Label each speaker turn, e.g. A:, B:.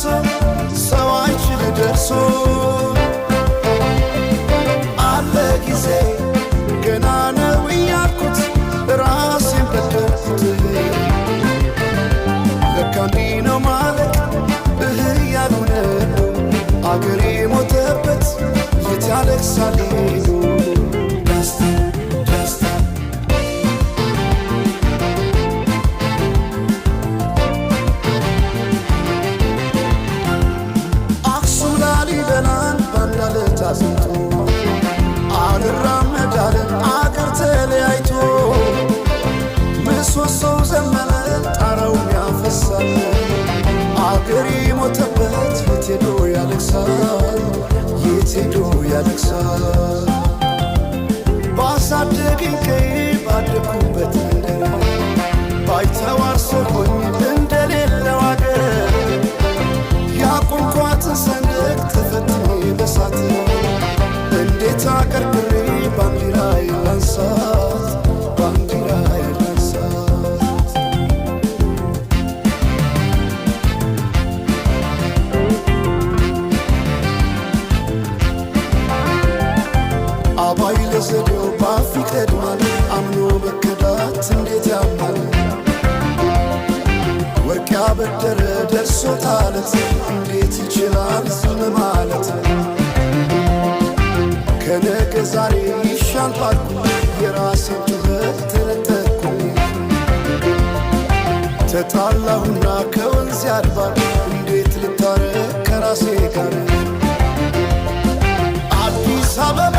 A: ደርሶ ሰው አይችል ደርሶ አለ ጊዜ ገና ነው እያልኩት ራሴን በደልኩት ለካ እንዲህ ነው ማለት ያልሆነ አገሬ ሞተበት የት ያለቅሳል አዝንቶ አልራመዳለን አገር ተለያይቶ ምሰሶው ዘመነ ጣራው ያፈሳል አገሬ ሞተበት የት ሄዶ ያለቅሳል የት ሄዶ ያለቅሳል ባሳደገኝ ቀይ ባደኩበት መንደር ባይተዋር ሰው ሆኜ እንደሌለው አገር ያቆምኳትን ሰንደቅ ተፈትኜ በሳት እንዴት አቀርቅሬ ባንዲራዬ ላንሳት ባንዲራዬ ላንሳት አባይ ለዘዴው ባፍ ይቀድማል አምኖ መከዳት እንዴት ያማል ወርቅ ያበደረ ደርሶታለት እንዴት ይችላል ዝም ማለት ከነገ ዛሬ ይሻል ባልኩ የራሴን ጩኸት ተነጠቅኩ ተጣላሁና ከወንዝ አድባር እንዴት ልታረቅ ከራሴ ጋር አዲስ አበባ